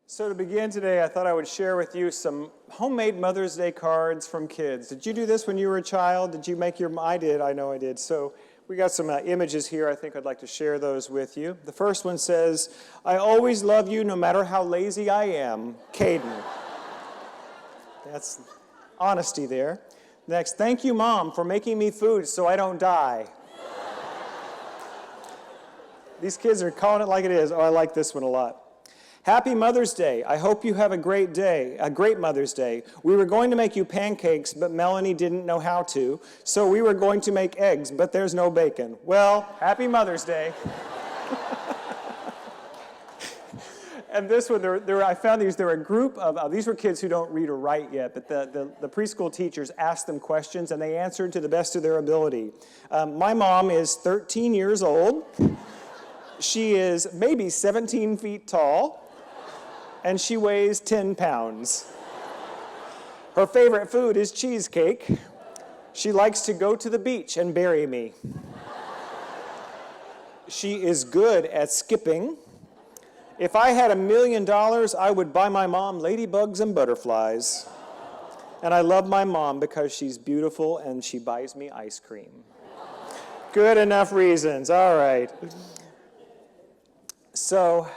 So to begin today, I thought I would share with you some homemade Mother's Day cards from kids. Did you do this when you were a child? Did you make your... I did. I know I did. So we got some images here. I think I'd like to share those with you. The first one says, "I always love you no matter how lazy I am, Caden." That's honesty there. Next, "Thank you, Mom, for making me food so I don't die." These kids are calling it like it is. Oh, I like this one a lot. "Happy Mother's Day. I hope you have a great day, a great Mother's Day. We were going to make you pancakes, but Melanie didn't know how to, so we were going to make eggs, but there's no bacon. Well, happy Mother's Day." And this one, I found these. There were a group of, these were kids who don't read or write yet, but the preschool teachers asked them questions, and they answered to the best of their ability. "My mom is 13 years old. She is maybe 17 feet tall. And she weighs 10 pounds. Her favorite food is cheesecake. She likes to go to the beach and bury me. She is good at skipping. If I had $1 million, I would buy my mom ladybugs and butterflies. And I love my mom because she's beautiful and she buys me ice cream." Good enough reasons. All right. So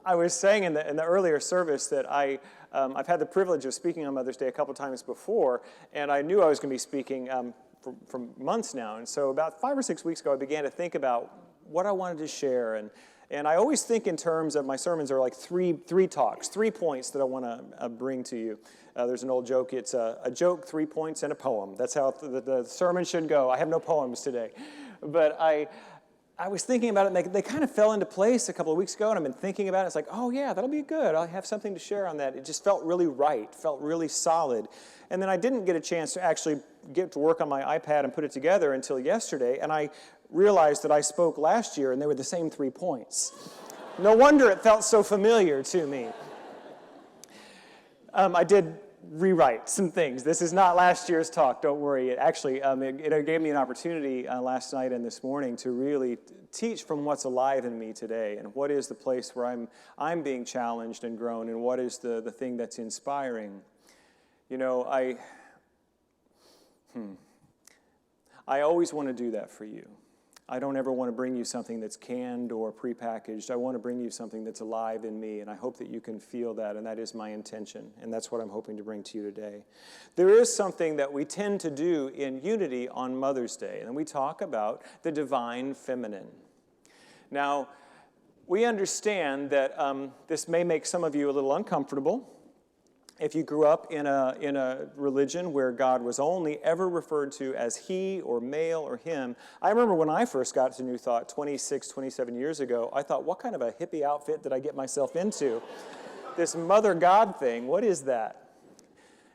I was saying in the earlier service that I've had the privilege of speaking on Mother's Day a couple times before, and I knew I was going to be speaking for months now. And so about 5 or 6 weeks ago, I began to think about what I wanted to share. And I always think in terms of my sermons are like three talks, 3 points that I want to bring to you. There's an old joke. It's a joke, 3 points, and a poem. That's how the sermon should go. I have no poems today. But I was thinking about it, and they kind of fell into place a couple of weeks ago, and I've been thinking about it. It's like, oh, yeah, that'll be good. I'll have something to share on that. It just felt really right, felt really solid. And then I didn't get a chance to actually get to work on my iPad and put it together until yesterday, and I realized that I spoke last year, and they were the same 3 points. No wonder it felt so familiar to me. I did rewrite some things. This is not last year's talk, don't worry. It gave me an opportunity last night and this morning to really teach from what's alive in me today, and what is the place where I'm being challenged and grown, and what is the thing that's inspiring. You know, I always want to do that for you. I don't ever want to bring you something that's canned or prepackaged. I want to bring you something that's alive in me, and I hope that you can feel that, and that is my intention, and that's what I'm hoping to bring to you today. There is something that we tend to do in Unity on Mother's Day, and we talk about the divine feminine. Now, we understand that this may make some of you a little uncomfortable. If you grew up in a religion where God was only ever referred to as he or male or him, I remember when I first got to New Thought 26, 27 years ago, I thought, what kind of a hippie outfit did I get myself into? This mother God thing, what is that?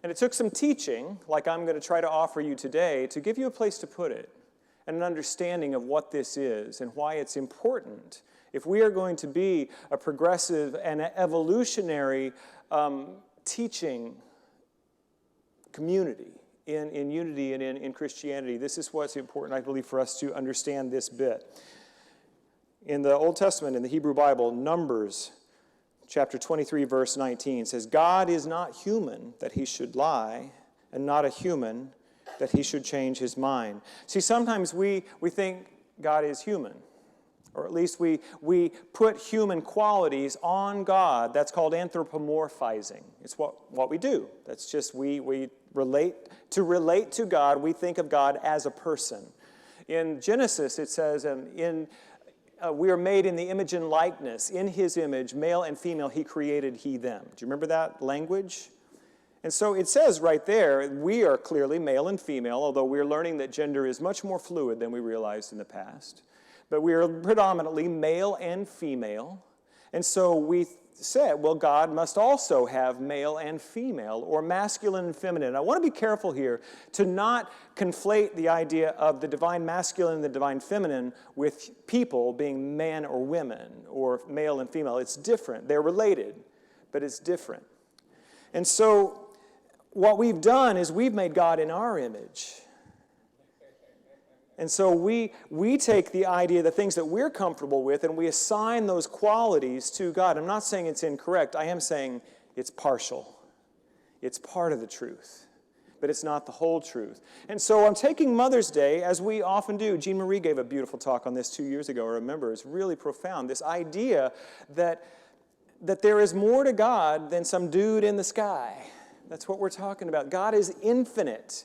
And it took some teaching, like I'm going to try to offer you today, to give you a place to put it, and an understanding of what this is and why it's important. If we are going to be a progressive and evolutionary teaching community in unity and in Christianity, this is what's important, I believe, for us to understand this bit. In the Old Testament, in the Hebrew Bible, Numbers chapter 23, verse 19 says, "God is not human that he should lie, and not a human that he should change his mind." See, sometimes we think God is human. Or at least we put human qualities on God. That's called anthropomorphizing. It's what we do. That's just we relate to God. We think of God as a person. In Genesis, it says, we are made in the image and likeness. In his image, male and female, he created them. Do you remember that language? And so it says right there, we are clearly male and female, although we're learning that gender is much more fluid than we realized in the past. But we are predominantly male and female. And so we said, well, God must also have male and female, or masculine and feminine. I want to be careful here to not conflate the idea of the divine masculine and the divine feminine with people being man or women, or male and female. It's different. They're related, but it's different. And so what we've done is we've made God in our image. And so we take the idea, the things that we're comfortable with, and we assign those qualities to God. I'm not saying it's incorrect. I am saying it's partial. It's part of the truth, but it's not the whole truth. And so I'm taking Mother's Day, as we often do. Jean Marie gave a beautiful talk on this 2 years ago. I remember. It's really profound. This idea that there is more to God than some dude in the sky. That's what we're talking about. God is infinite.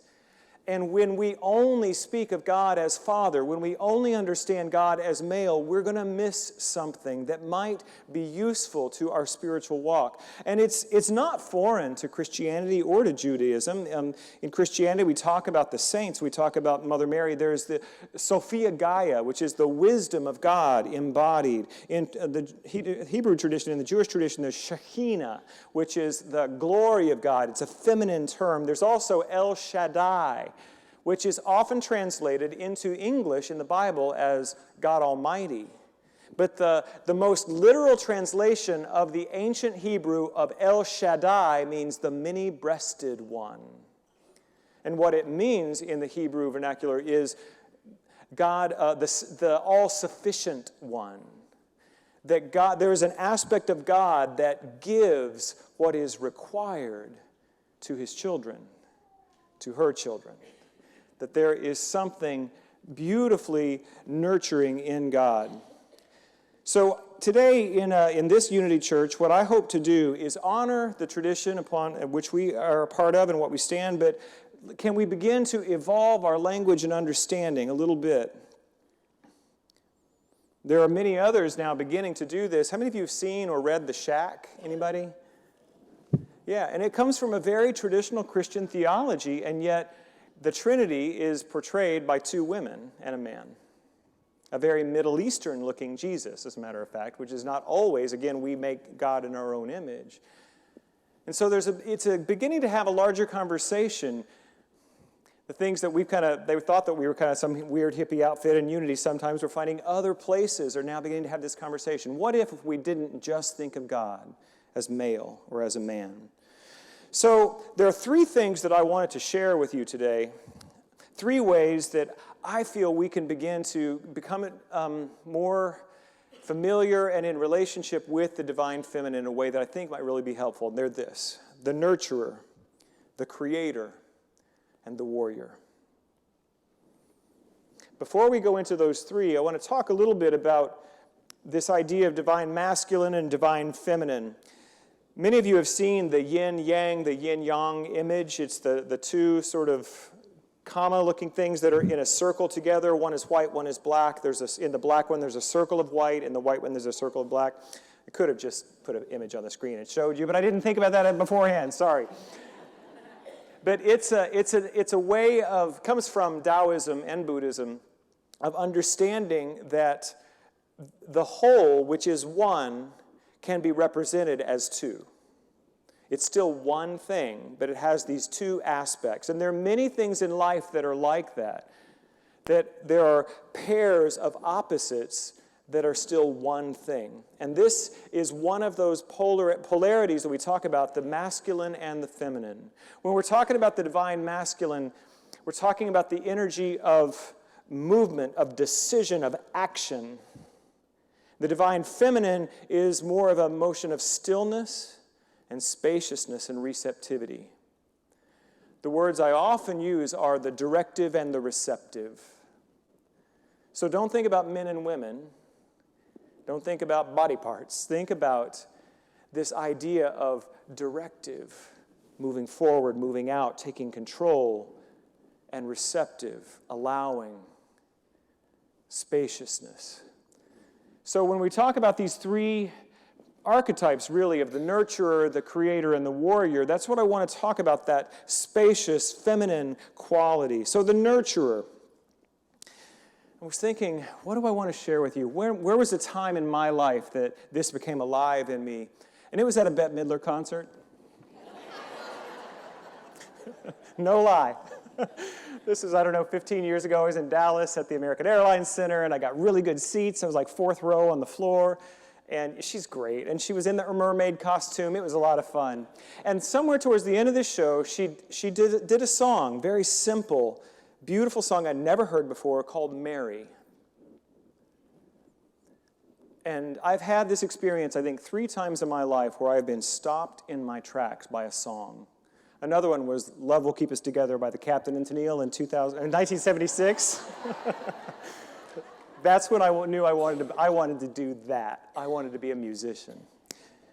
And when we only speak of God as Father, when we only understand God as male, we're going to miss something that might be useful to our spiritual walk. And it's not foreign to Christianity or to Judaism. In Christianity, we talk about the saints. We talk about Mother Mary. There's the Sophia Gaia, which is the wisdom of God embodied. In the Hebrew tradition, in the Jewish tradition, there's Shekhinah, which is the glory of God. It's a feminine term. There's also El Shaddai, which is often translated into English in the Bible as God Almighty. But the most literal translation of the ancient Hebrew of El Shaddai means the many-breasted one. And what it means in the Hebrew vernacular is God, the all-sufficient one. That God, there is an aspect of God that gives what is required to his children, to her children. That there is something beautifully nurturing in God. So today in this Unity Church, what I hope to do is honor the tradition upon which we are a part of and what we stand, but can we begin to evolve our language and understanding a little bit? There are many others now beginning to do this. How many of you have seen or read The Shack? Anybody? Yeah, and it comes from a very traditional Christian theology, and yet the Trinity is portrayed by two women and a man. A very Middle Eastern-looking Jesus, as a matter of fact, which is not always, again, we make God in our own image. And so it's beginning to have a larger conversation. The things that they thought that we were kind of some weird hippie outfit in Unity, sometimes we're finding other places are now beginning to have this conversation. What if we didn't just think of God as male or as a man? So there are three things that I wanted to share with you today. Three ways that I feel we can begin to become more familiar and in relationship with the divine feminine in a way that I think might really be helpful. And they're this: the nurturer, the creator, and the warrior. Before we go into those three, I want to talk a little bit about this idea of divine masculine and divine feminine. Many of you have seen the yin-yang, the yin-yang image. It's the two sort of comma-looking things that are in a circle together. One is white, one is black. In the black one, there's a circle of white. In the white one, there's a circle of black. I could have just put an image on the screen and showed you, but I didn't think about that beforehand. Sorry. But it's a way of, comes from Taoism and Buddhism, of understanding that the whole, which is one, can be represented as two. It's still one thing, but it has these two aspects. And there are many things in life that are like that. That there are pairs of opposites that are still one thing. And this is one of those polarities that we talk about, the masculine and the feminine. When we're talking about the divine masculine, we're talking about the energy of movement, of decision, of action. The divine feminine is more of a motion of stillness and spaciousness and receptivity. The words I often use are the directive and the receptive. So don't think about men and women. Don't think about body parts. Think about this idea of directive, moving forward, moving out, taking control, and receptive, allowing, spaciousness. So when we talk about these three archetypes, really, of the nurturer, the creator, and the warrior, that's what I want to talk about, that spacious, feminine quality. So the nurturer. I was thinking, what do I want to share with you? Where was the time in my life that this became alive in me? And it was at a Bette Midler concert. No lie. This is, 15 years ago. I was in Dallas at the American Airlines Center, and I got really good seats. I was like fourth row on the floor, and she's great. And she was in the mermaid costume. It was a lot of fun. And somewhere towards the end of this show, she did a song, very simple, Beautiful song I'd never heard before called Mary. And I've had this experience, I think, 3 times in my life where I've been stopped in my tracks by a song. Another one was Love Will Keep Us Together by the Captain and Tennille in 1976. That's when I knew I wanted to do that. I wanted to be a musician.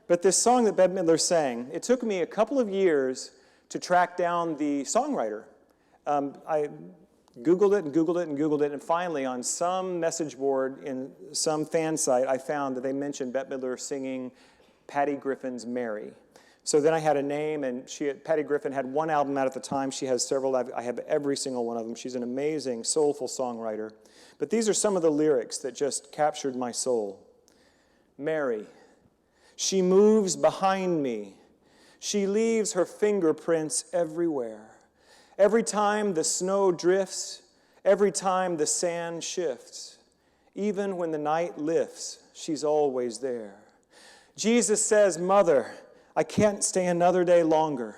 But this song that Bette Midler sang, it took me a couple of years to track down the songwriter. I Googled it and Googled it and Googled it, and finally on some message board in some fan site, I found that they mentioned Bette Midler singing Patty Griffin's Mary. So then I had a name, and Patty Griffin had one album out at the time. She has several. I have every single one of them. She's an amazing, soulful songwriter. But these are some of the lyrics that just captured my soul. Mary, she moves behind me. She leaves her fingerprints everywhere. Every time the snow drifts, every time the sand shifts, even when the night lifts, she's always there. Jesus says, Mother, I can't stay another day longer.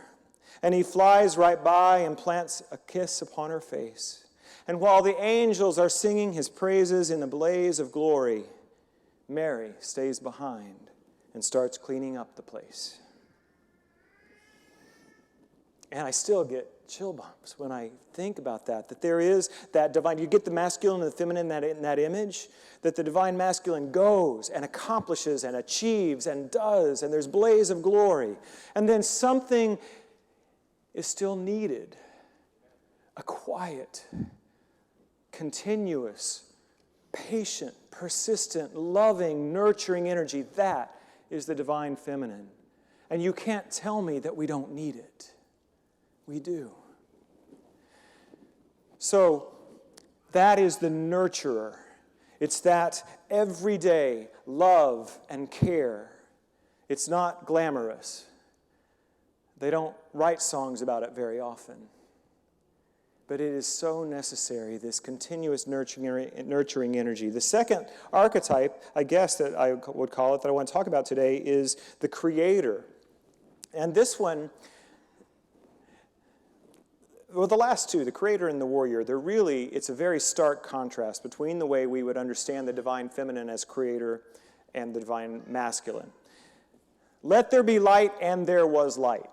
And he flies right by and plants a kiss upon her face. And while the angels are singing his praises in a blaze of glory, Mary stays behind and starts cleaning up the place. And I still get chill bumps when I think about that there is that divine, you get the masculine and the feminine in that image, that the divine masculine goes and accomplishes and achieves and does, and there's blaze of glory. And then something is still needed. A quiet, continuous, patient, persistent, loving, nurturing energy. That is the divine feminine. And you can't tell me that we don't need it. We do. So that is the nurturer. It's that everyday love and care. It's not glamorous. They don't write songs about it very often. But it is so necessary, this continuous nurturing energy. The second archetype, I guess, that I would call it, that I want to talk about today is the creator. And this one, well, the last two, the creator and the warrior, it's a very stark contrast between the way we would understand the divine feminine as creator and the divine masculine. Let there be light, and there was light.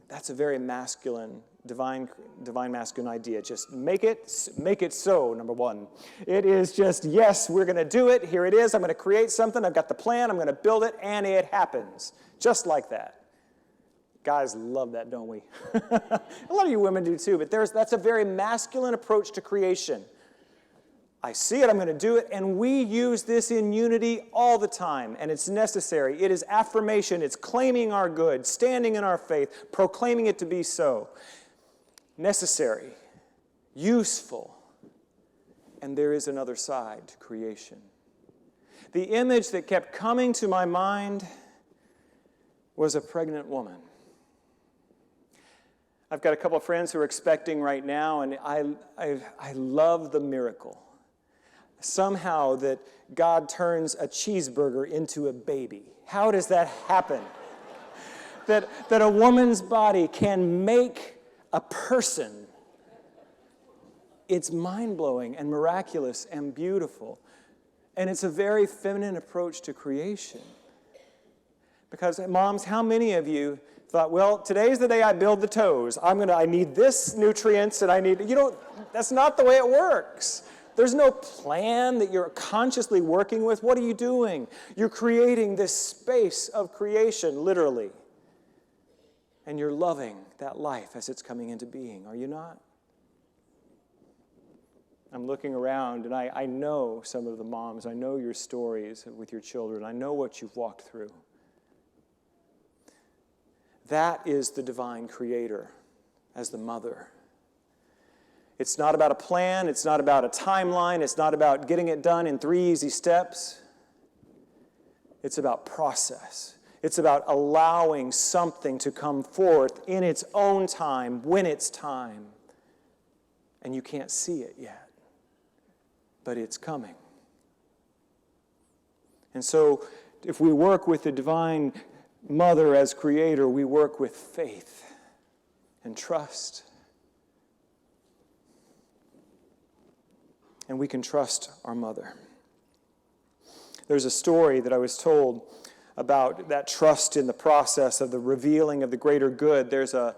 That's a very masculine, divine masculine idea. Just make it so, number one. It is just, yes, we're going to do it. Here it is. I'm going to create something. I've got the plan. I'm going to build it, and it happens. Just like that. Guys love that, don't we? A lot of you women do too, but that's a very masculine approach to creation. I see it, I'm going to do it, and we use this in unity all the time, and it's necessary. It is affirmation, it's claiming our good, standing in our faith, proclaiming it to be so. Necessary, useful, and there is another side to creation. The image that kept coming to my mind was a pregnant woman. I've got a couple of friends who are expecting right now, and I love the miracle. Somehow that God turns a cheeseburger into a baby. How does that happen? that a woman's body can make a person. It's mind-blowing and miraculous and beautiful. And it's a very feminine approach to creation. Because, moms, how many of you thought, well, today's the day I build the toes. I need this nutrients, and that's not the way it works. There's no plan that you're consciously working with. What are you doing? You're creating this space of creation, literally. And you're loving that life as it's coming into being, are you not? I'm looking around, and I know some of the moms. I know your stories with your children. I know what you've walked through. That is the divine creator as the mother. It's not about a plan. It's not about a timeline. It's not about getting it done in 3 easy steps. It's about process. It's about allowing something to come forth in its own time, when it's time. And you can't see it yet, but it's coming. And so if we work with the divine mother as creator, we work with faith and trust. and we can trust our mother. There's a story that I was told about that trust in the process of the revealing of the greater good. There's a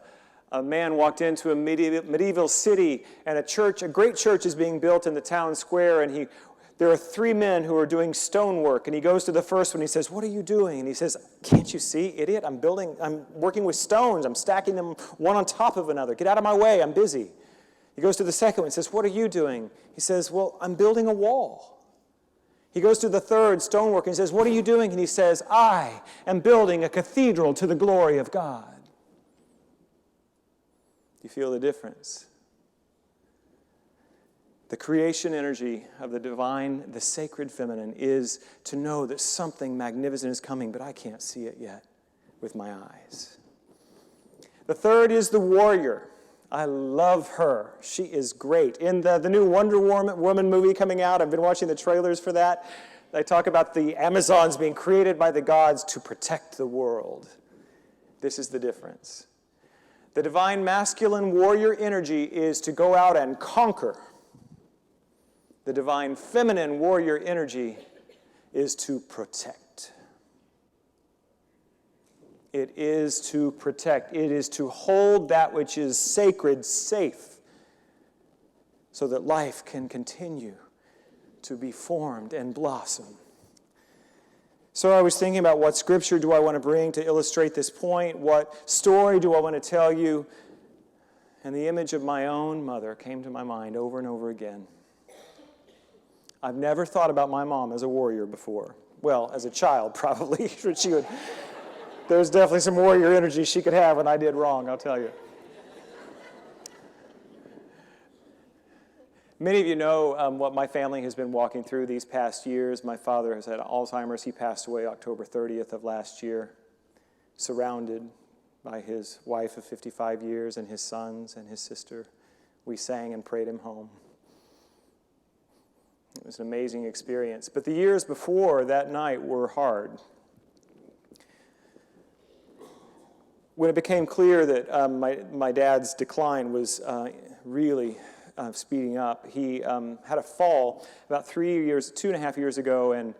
man walked into a medieval city, and a great church is being built in the town square, and there are 3 men who are doing stonework, and he goes to the first one. He says, "What are you doing?" And he says, "Can't you see, idiot? I'm working with stones. I'm stacking them one on top of another. Get out of my way. I'm busy." He goes to the second one and says, "What are you doing?" He says, "Well, I'm building a wall." He goes to the third, stonework, and he says, "What are you doing?" And he says, "I am building a cathedral to the glory of God." Do you feel the difference? The creation energy of the divine, the sacred feminine, is to know that something magnificent is coming, but I can't see it yet with my eyes. The third is the warrior. I love her. She is great. In the new Wonder Woman movie coming out, I've been watching the trailers for that. They talk about the Amazons being created by the gods to protect the world. This is the difference. The divine masculine warrior energy is to go out and conquer. The divine feminine warrior energy is to protect. It is to protect. It is to hold that which is sacred safe so that life can continue to be formed and blossom. So I was thinking about what scripture do I want to bring to illustrate this point? What story do I want to tell you? And the image of my own mother came to my mind over and over again. I've never thought about my mom as a warrior before. Well, as a child, probably. There's definitely some warrior energy she could have when I did wrong, I'll tell you. Many of you know what my family has been walking through these past years. My father has had Alzheimer's. He passed away October 30th of last year, surrounded by his wife of 55 years and his sons and his sister. We sang and prayed him home. It was an amazing experience. But the years before that night were hard. When it became clear that my dad's decline was really speeding up, he had a fall about 2.5 years ago, and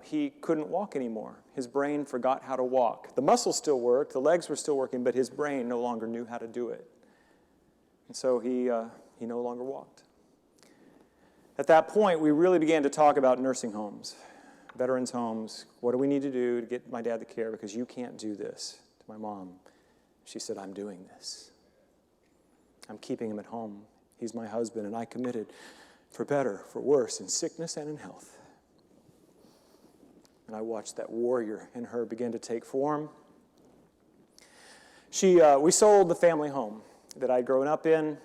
he couldn't walk anymore. His brain forgot how to walk. The muscles still worked, the legs were still working, but his brain no longer knew how to do it. And so he no longer walked. At that point, we really began to talk about nursing homes, veterans' homes. What do we need to do to get my dad the care? Because you can't do this. To my mom, she said, "I'm doing this. I'm keeping him at home. He's my husband, and I committed for better, for worse, in sickness and in health." And I watched that warrior in her begin to take form. We sold the family home that I'd grown up in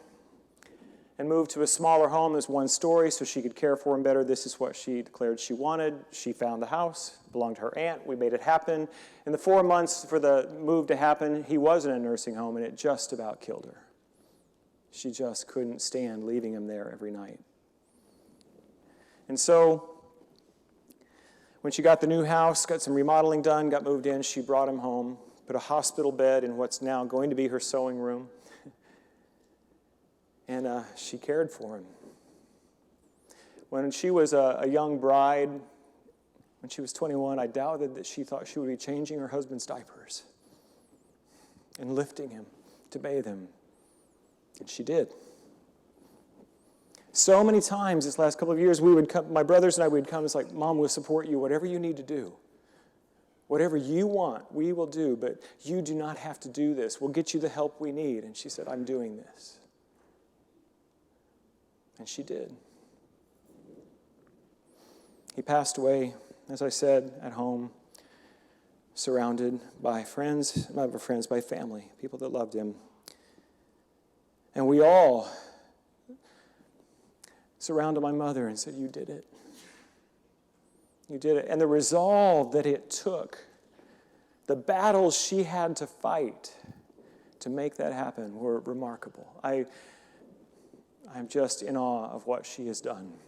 and moved to a smaller home. There's one story so she could care for him better. This is what she declared she wanted. She found the house, belonged to her aunt. We made it happen. In the 4 months for the move to happen, he was in a nursing home, and it just about killed her. She just couldn't stand leaving him there every night. And so when she got the new house, got some remodeling done, got moved in, she brought him home, put a hospital bed in what's now going to be her sewing room. And she cared for him. When she was a young bride, when she was 21, I doubted that she thought she would be changing her husband's diapers and lifting him to bathe him. And she did. So many times this last couple of years, my brothers and I would come, it's like, "Mom, we'll support you, whatever you need to do. Whatever you want, we will do, but you do not have to do this. We'll get you the help we need." And she said, "I'm doing this." And she did. He passed away, as I said, at home, surrounded by friends, not by friends, by family, people that loved him. And we all surrounded my mother and said, "You did it. You did it." And the resolve that it took, the battles she had to fight to make that happen were remarkable. I'm just in awe of what she has done.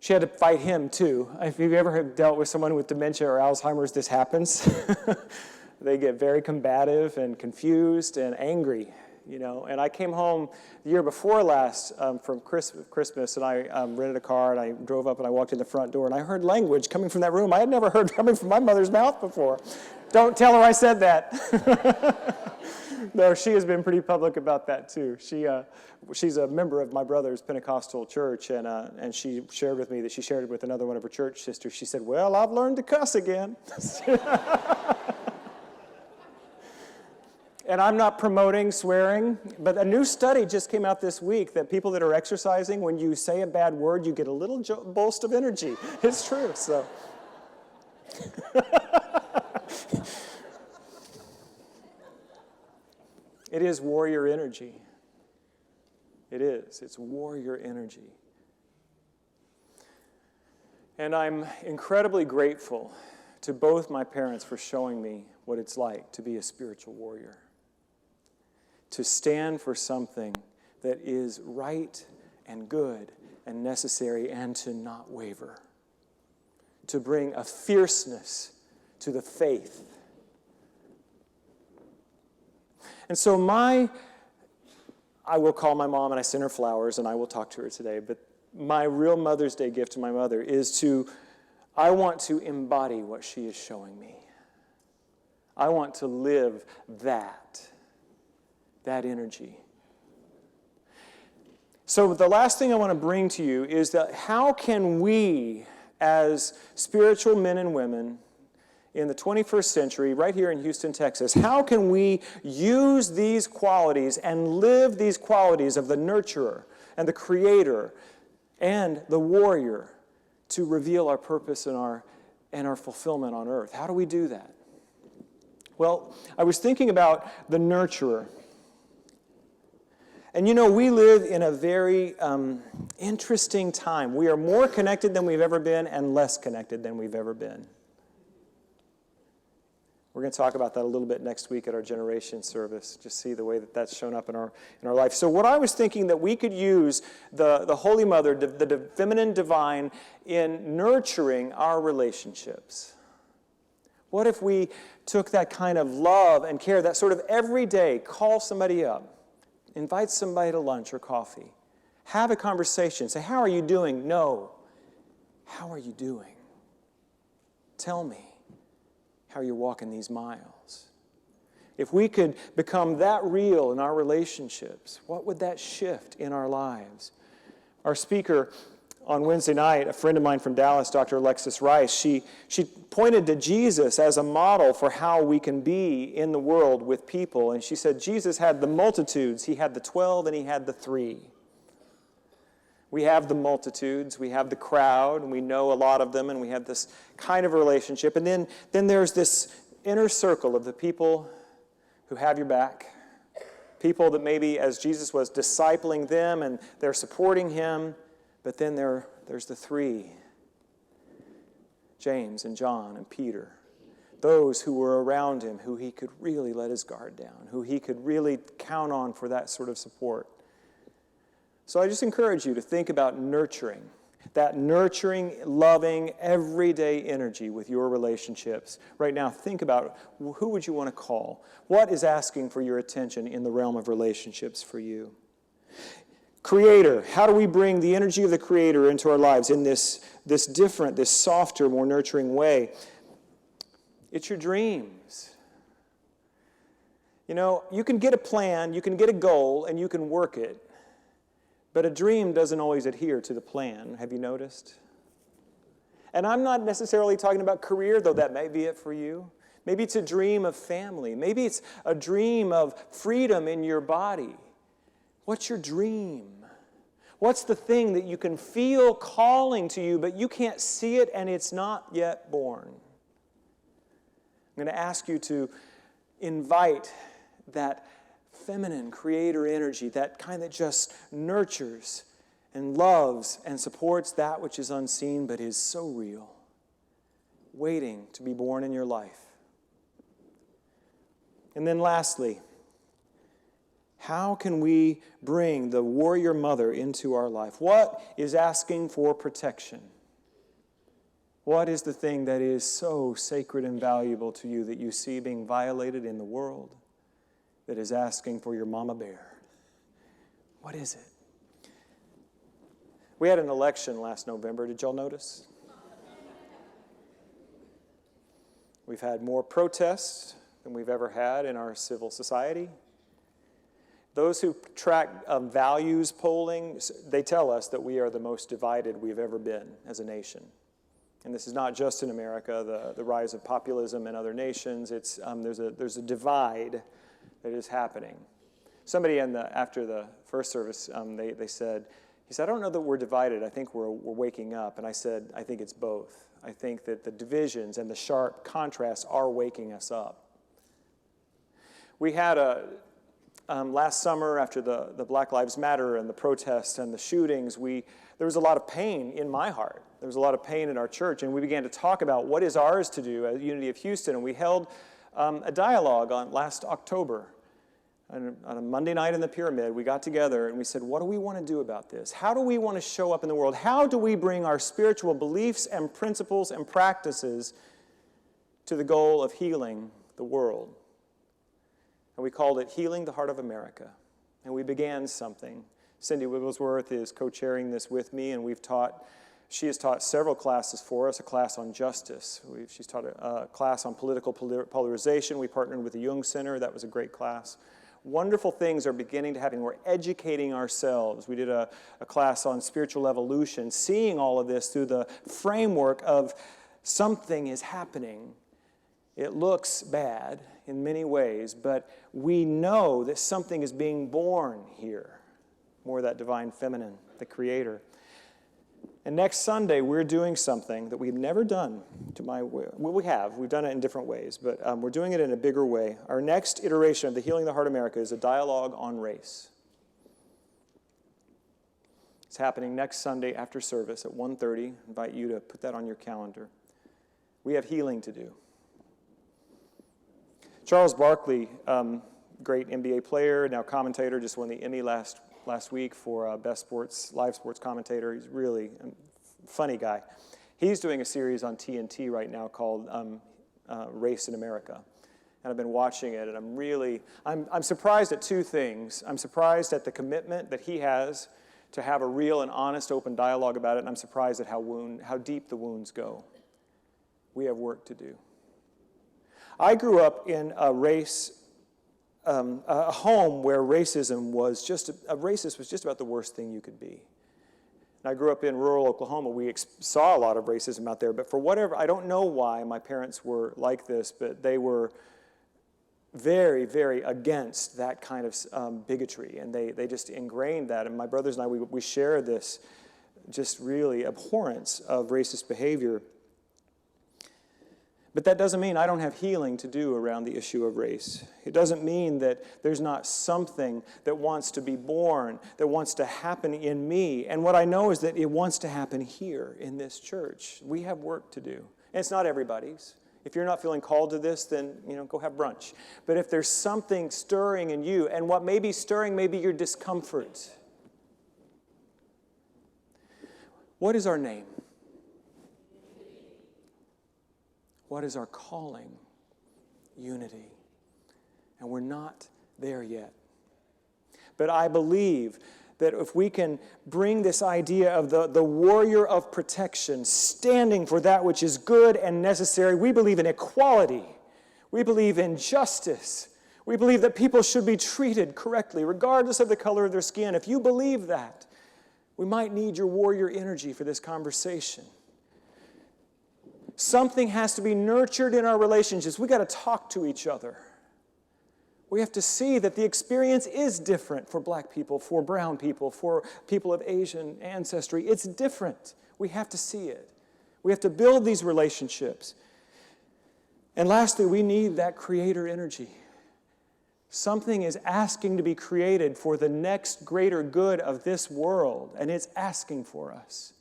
She had to fight him, too. If you've ever dealt with someone with dementia or Alzheimer's, this happens. They get very combative and confused and angry. And I came home the year before last from Christmas, and I rented a car, and I drove up, and I walked in the front door, and I heard language coming from that room I had never heard coming from my mother's mouth before. Don't tell her I said that. No, she has been pretty public about that too. She's a member of my brother's Pentecostal church, and she shared with me that she shared it with another one of her church sisters. She said, "Well, I've learned to cuss again." And I'm not promoting swearing, but a new study just came out this week that people that are exercising, when you say a bad word, you get a little burst of energy. It's true, so. It is warrior energy. It is. It's warrior energy. And I'm incredibly grateful to both my parents for showing me what it's like to be a spiritual warrior. To stand for something that is right and good and necessary, and to not waver. To bring a fierceness to the faith. And so I will call my mom and I send her flowers and I will talk to her today, but my real Mother's Day gift to my mother is I want to embody what she is showing me. I want to live that energy. So the last thing I want to bring to you is that how can we, as spiritual men and women in the 21st century, right here in Houston, Texas, how can we use these qualities and live these qualities of the nurturer and the creator and the warrior to reveal our purpose and our fulfillment on earth? How do we do that? Well, I was thinking about the nurturer. And we live in a very interesting time. We are more connected than we've ever been and less connected than we've ever been. We're going to talk about that a little bit next week at our generation service, just see the way that that's shown up in our life. So what I was thinking that we could use the Holy Mother, the feminine divine, in nurturing our relationships. What if we took that kind of love and care, that sort of every day, call somebody up, invite somebody to lunch or coffee, have a conversation, say, "How are you doing?" No. How are you doing? Tell me how you're walking these miles. If we could become that real in our relationships, what would that shift in our lives? Our speaker on Wednesday night, a friend of mine from Dallas, Dr. Alexis Rice, she pointed to Jesus as a model for how we can be in the world with people. And she said Jesus had the multitudes. He had the 12 and he had the 3. We have the multitudes, we have the crowd, and we know a lot of them, and we have this kind of relationship. And then there's this inner circle of the people who have your back, people that maybe as Jesus was discipling them and they're supporting him, but then there's the 3, James and John and Peter, those who were around him, who he could really let his guard down, who he could really count on for that sort of support. So I just encourage you to think about nurturing, that nurturing, loving, everyday energy with your relationships. Right now, think about who would you want to call? What is asking for your attention in the realm of relationships for you? Creator, how do we bring the energy of the Creator into our lives in this different, this softer, more nurturing way? It's your dreams. You can get a plan, you can get a goal, and you can work it. But a dream doesn't always adhere to the plan. Have you noticed? And I'm not necessarily talking about career, though that may be it for you. Maybe it's a dream of family. Maybe it's a dream of freedom in your body. What's your dream? What's the thing that you can feel calling to you, but you can't see it and it's not yet born? I'm going to ask you to invite that feminine creator energy, that kind that just nurtures and loves and supports that which is unseen but is so real, waiting to be born in your life. And then lastly, how can we bring the warrior mother into our life? What is asking for protection? What is the thing that is so sacred and valuable to you that you see being violated in the world, that is asking for your mama bear? What is it? We had an election last November. Did y'all notice? We've had more protests than we've ever had in our civil society. Those who track values polling, they tell us that we are the most divided we've ever been as a nation. And this is not just in America, the rise of populism in other nations. It's, there's a divide that is happening. Somebody after the first service, he said, I don't know that we're divided. I think we're waking up. And I said, I think it's both. I think that the divisions and the sharp contrasts are waking us up. We had last summer, after the Black Lives Matter and the protests and the shootings, there was a lot of pain in my heart. There was a lot of pain in our church, and we began to talk about what is ours to do at Unity of Houston, and we held a dialogue on last October. On a Monday night in the Pyramid, we got together and we said, what do we want to do about this? How do we want to show up in the world? How do we bring our spiritual beliefs and principles and practices to the goal of healing the world? And we called it Healing the Heart of America. And we began something. Cindy Wigglesworth is co-chairing this with me, and she has taught several classes for us, a class on justice. She's taught a class on political polarization. We partnered with the Jung Center. That was a great class. Wonderful things are beginning to happen. We're educating ourselves. We did a class on spiritual evolution, seeing all of this through the framework of something is happening. It looks bad in many ways, but we know that something is being born here. More of that divine feminine, the creator. And next Sunday, we're doing something that we've never done to my way. Well, we've done it in different ways, but we're doing it in a bigger way. Our next iteration of the Healing the Heart America is a dialogue on race. It's happening next Sunday after service at 1:30. I invite you to put that on your calendar. We have healing to do. Charles Barkley, great NBA player, now commentator, just won the Emmy last week for Best Live Sports Commentator. He's really a funny guy. He's doing a series on TNT right now called Race in America. And I've been watching it, and I'm surprised at two things. I'm surprised at the commitment that he has to have a real and honest, open dialogue about it, and I'm surprised at how deep the wounds go. We have work to do. I grew up in a home where racism was racist was just about the worst thing you could be. And I grew up in rural Oklahoma. We saw a lot of racism out there, but for whatever, I don't know why my parents were like this, but they were very, very against that kind of bigotry, and they just ingrained that. And my brothers and I, we share this just really abhorrence of racist behavior. But that doesn't mean I don't have healing to do around the issue of race. It doesn't mean that there's not something that wants to be born, that wants to happen in me. And what I know is that it wants to happen here in this church. We have work to do. And it's not everybody's. If you're not feeling called to this, then go have brunch. But if there's something stirring in you, and what may be stirring may be your discomfort. What is our name? What is our calling? Unity. And we're not there yet. But I believe that if we can bring this idea of the warrior of protection, standing for that which is good and necessary, we believe in equality. We believe in justice. We believe that people should be treated correctly, regardless of the color of their skin. If you believe that, we might need your warrior energy for this conversation. Something has to be nurtured in our relationships. We've got to talk to each other. We have to see that the experience is different for black people, for brown people, for people of Asian ancestry. It's different. We have to see it. We have to build these relationships. And lastly, we need that creator energy. Something is asking to be created for the next greater good of this world, and it's asking for us.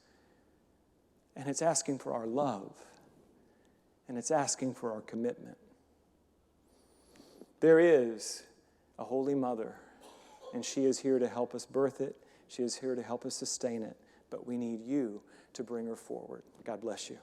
And it's asking for our love. And it's asking for our commitment. There is a Holy Mother, and she is here to help us birth it. She is here to help us sustain it. But we need you to bring her forward. God bless you.